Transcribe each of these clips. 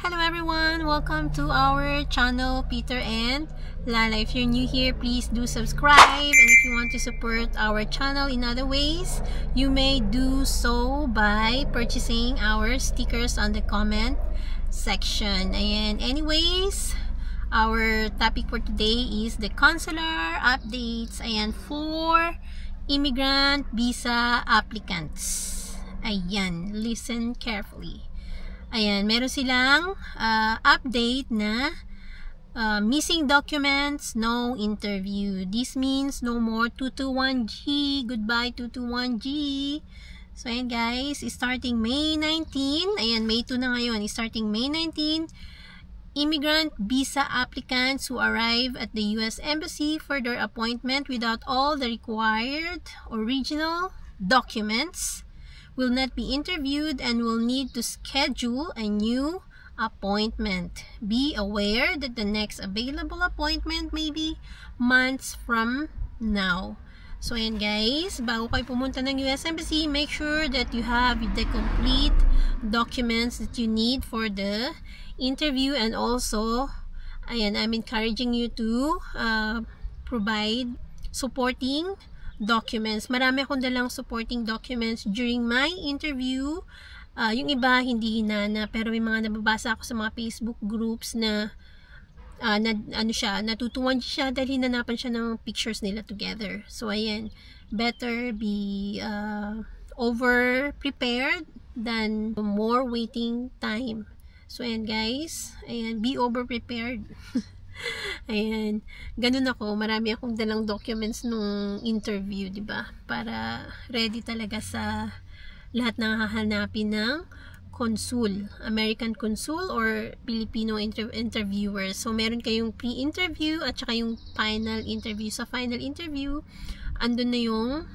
Hello everyone, welcome to our channel Peter and Lala. If you're new here, please do subscribe, and if you want to support our channel in other ways, you may do so by purchasing our stickers on the comment section. And anyways, our topic for today is the consular updates and for immigrant visa applicants. Ayan, listen carefully. Ayan, meron silang update na missing documents, no interview. This means no more 221G. Goodbye 221G. So ayan guys, starting May 19, ayan May 2 na ngayon, starting May 19, immigrant visa applicants who arrive at the US Embassy for their appointment without all the required original documents will not be interviewed and will need to schedule a new appointment. Be aware that the next available appointment may be months from now. So ayan guys, bago kayo pumunta ng US Embassy, make sure that you have the complete documents that you need for the interview, and also ayan, I'm encouraging you to provide supporting documents. Marami akong dalang supporting documents during my interview. Yung iba hindi hinana, pero may mga nababasa ako sa mga Facebook groups na natutuwan siya dahil hinanapan siya ng pictures nila together. So ayan, better be over prepared than more waiting time. So ayan guys, ayan, be over prepared. Ayan, ganun ako, marami akong dalang documents nung interview, diba? Para ready talaga sa lahat ng hahanapin ng consul, American consul or Filipino interviewer. So meron kayong pre-interview at saka yung final interview. Sa final interview, andun na yung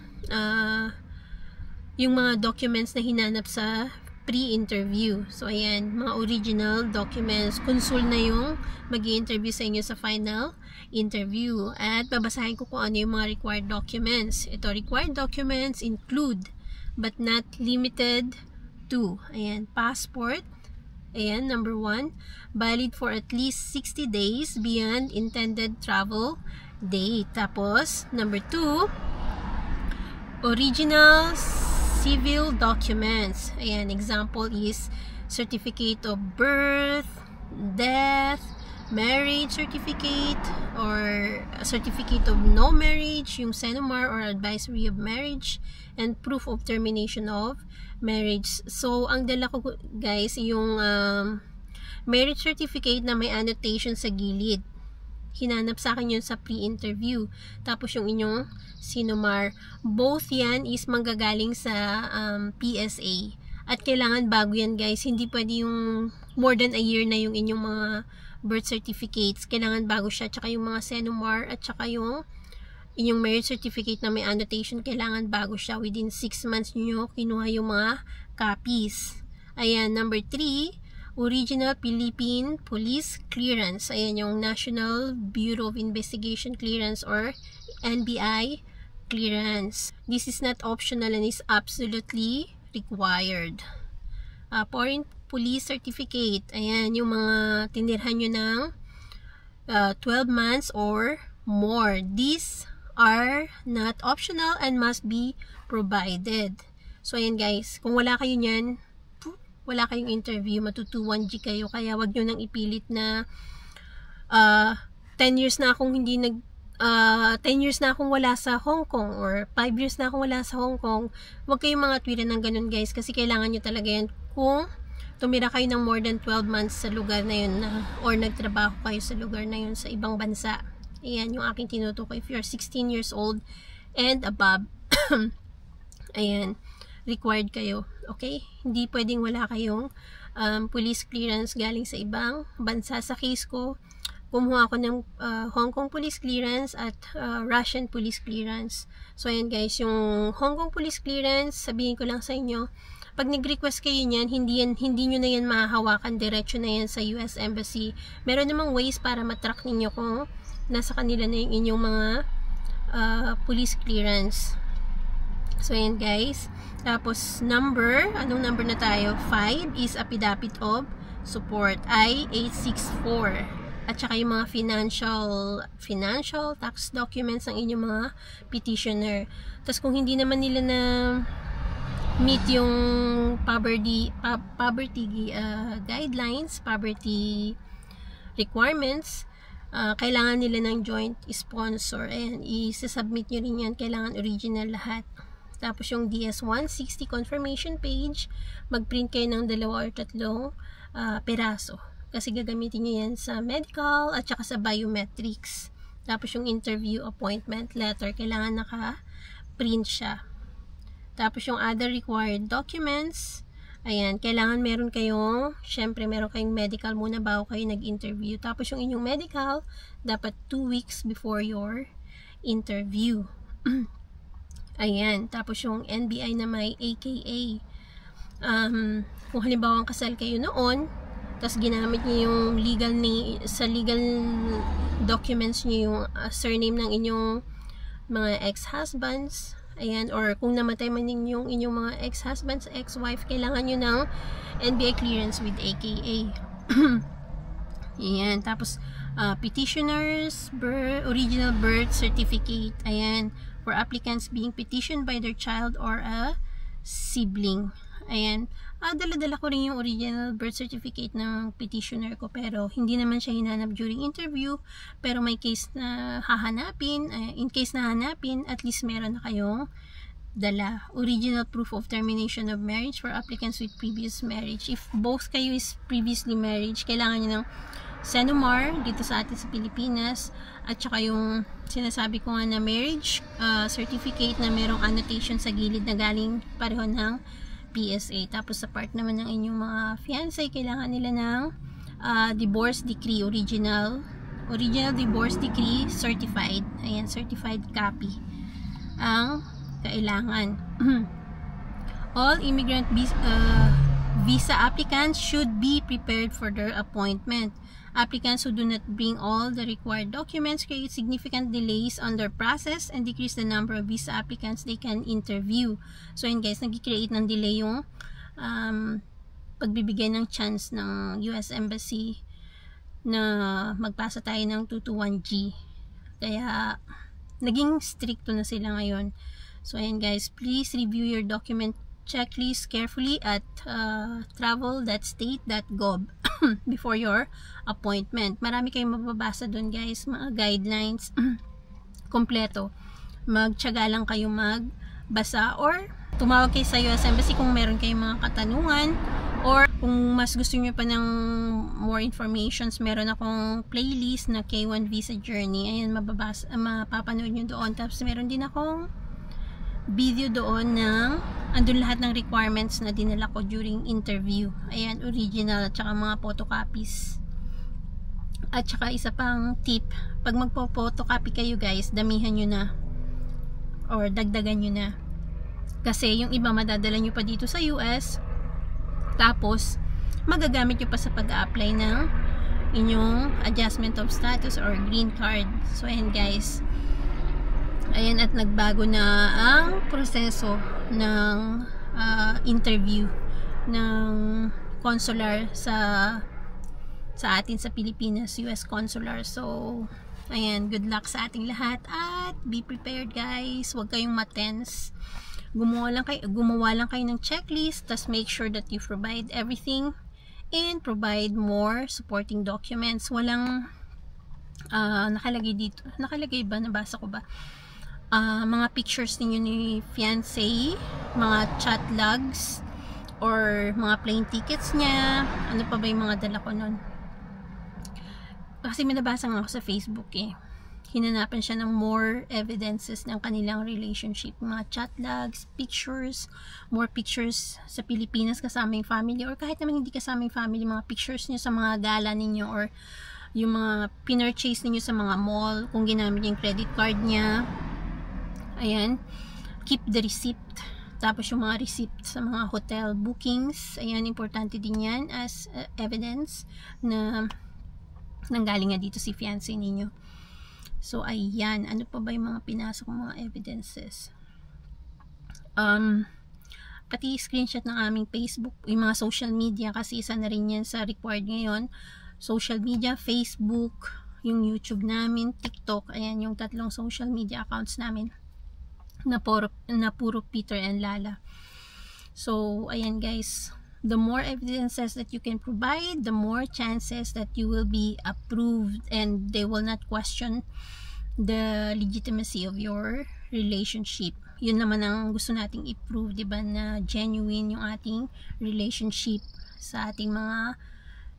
mga documents na hinanap sa pre-interview. So ayan, mga original documents. Consul na yung mag-i-interview sa inyo sa final interview. At babasahin ko kung ano yung mga required documents. Ito, required documents include but not limited to, ayan, passport. Ayan, number 1, valid for at least 60 days beyond intended travel date. Tapos, number 2, original civil documents. Ayan, example is certificate of birth, death, marriage certificate, or a certificate of no marriage, yung CENOMAR or advisory of marriage, and proof of termination of marriage. So, ang dala ko guys, yung marriage certificate na may annotation sa gilid. Hinanap sa akin yun sa pre-interview. Tapos yung inyong CENOMAR. Both yan is manggagaling sa PSA. At kailangan bago yan guys. Hindi pwede yung more than a year na yung inyong mga birth certificates. Kailangan bago siya. Tsaka yung mga CENOMAR at tsaka yung inyong marriage certificate na may annotation, kailangan bago siya. Within 6 months nyo kinuha yung mga copies. Ayan, number 3, original Philippine Police Clearance. Ayan, yung National Bureau of Investigation Clearance or NBI clearance. This is not optional and is absolutely required. Foreign Police Certificate. Ayan, yung mga tinirhan nyo ng 12 months or more. These are not optional and must be provided. So, ayan guys, kung wala kayo nyan, wala kayong interview, matutuwan G kayo. Kaya wag nyo nang ipilit na 10 years na akong hindi 10 years na akong wala sa Hong Kong or 5 years na akong wala sa Hong Kong. Wag kayong mga tweetan ng ganun guys, kasi kailangan nyo talaga yan kung tumira kayo ng more than 12 months sa lugar na yun or nagtrabaho kayo sa lugar na yun sa ibang bansa. Ayan yung aking tinutukoy. If you're 16 years old and above, ayan, required kayo. Okay? Hindi pwedeng wala kayong police clearance galing sa ibang bansa. Sa case ko, kumuha ako ng Hong Kong police clearance at Russian police clearance. So ayan guys, yung Hong Kong police clearance, sabihin ko lang sa inyo, pag nag-request kayo niyan, hindi nyo na yan mahahawakan, diretso na yan sa US Embassy. Meron namang ways para matrack ninyo kung nasa kanila na yung inyong mga police clearance. So ayan guys, tapos number, anong number na tayo? 5 is affidavit of support I-864. At saka yung mga financial tax documents ng inyong mga petitioner. Tapos kung hindi naman nila na meet yung poverty guidelines, poverty requirements, kailangan nila ng joint sponsor. Ayan, i-submit nyo rin yan. Kailangan original lahat. Tapos yung DS-160 confirmation page, mag-print kayo ng 2 or 3 peraso. Kasi gagamitin nyo yan sa medical at saka sa biometrics. Tapos yung interview appointment letter, kailangan naka-print siya. Tapos yung other required documents, ayan, kailangan meron kayong, syempre meron kayong medical muna bago kayo nag-interview. Tapos yung inyong medical, dapat 2 weeks before your interview. Ayan, tapos yung NBI na may AKA. Kung halimbawa kasal kayo noon, tapos ginamit niyo yung sa legal documents niyo yung surname ng inyong mga ex-husbands, ayan, or kung namatay man yung inyong mga ex-husbands, ex-wife, kailangan nyo ng NBI clearance with AKA. Ayan, tapos petitioners, original birth certificate, ayan, for applicants being petitioned by their child or a sibling. Ayan, dala-dala ko rin yung original birth certificate ng petitioner ko, pero hindi naman siya hinanap during interview. Pero may case na hahanapin, in case na hanapin, at least meron na kayong dala. Original proof of termination of marriage for applicants with previous marriage. If both kayo is previously married, kailangan nyo ng Senomar dito sa atin sa Pilipinas, at saka yung sinasabi ko nga na marriage certificate na merong annotation sa gilid na galing pareho ng PSA. Tapos sa part naman ng inyong mga fiancé, kailangan nila ng divorce decree, original divorce decree certified. Ayan, certified copy ang kailangan. All immigrant visa applicants should be prepared for their appointment. Applicants who do not bring all the required documents create significant delays on their process and decrease the number of visa applicants they can interview. So yun guys, nag-create ng delay yung pagbibigay ng chance ng US Embassy na magpasa tayo ng 221G. Kaya naging stricto na sila ngayon. So ayan guys, please review your document checklist carefully at travel.state.gov before your appointment. Marami kayong mababasa doon guys, mga guidelines kompleto. Magtiyaga lang kayo magbasa or tumawag kayo sa US Embassy kung meron kayong mga katanungan, or kung mas gusto niyo pa ng more informations, meron akong playlist na K1 Visa Journey. Ayan, mapapanood nyo doon. Tapos meron din akong video doon ng andun lahat ng requirements na dinala ko during interview. Ayan, original at saka mga photocopies. At saka isa pang tip, pag magpo-photocopy kayo guys, damihan nyo na or dagdagan nyo na. Kasi yung iba madadala nyo pa dito sa US, tapos magagamit nyo pa sa pag-apply ng inyong adjustment of status or green card. So ayan guys, ayan, at nagbago na ang proseso ng interview ng consular sa atin sa Pilipinas, US Consular. So ayan, good luck sa ating lahat at be prepared guys. Huwag kayong matense. Gumawa lang kayo ng checklist, tas make sure that you provide everything and provide more supporting documents. Walang nakalagay dito. Nakalagay ba? Nabasa ko ba? Mga pictures ninyo ni fiancé, mga chat logs, or mga plane tickets niya. Ano pa ba yung mga dala ko nun? Kasi may nabasa nga ako sa Facebook hinanapan siya ng more evidences ng kanilang relationship, mga chat logs, pictures, more pictures sa Pilipinas kasama yung family, or kahit naman hindi kasama yung family, mga pictures niyo sa mga gala ninyo, or yung mga pinurchase ninyo sa mga mall, kung ginamit yung credit card niya. Ayan, keep the receipt. Tapos yung mga receipt sa mga hotel bookings, ayan, importante din yan as evidence na nanggaling nga dito si fiancé ninyo. So ayan, ano pa ba yung mga pinasok mga evidences? pati screenshot ng aming Facebook, yung mga social media, kasi isa na rin yan sa required ngayon. Social media, Facebook, yung YouTube namin, TikTok, ayan yung 3 social media accounts namin na puro Peter and Lala. So ayan guys, the more evidences that you can provide, the more chances that you will be approved and they will not question the legitimacy of your relationship. Yun naman ang gusto nating i-prove, diba, na genuine yung ating relationship sa ating mga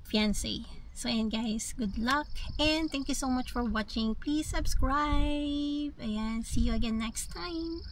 fiancé. So ayan guys, good luck and thank you so much for watching. Please subscribe. Ayan, see you again next time.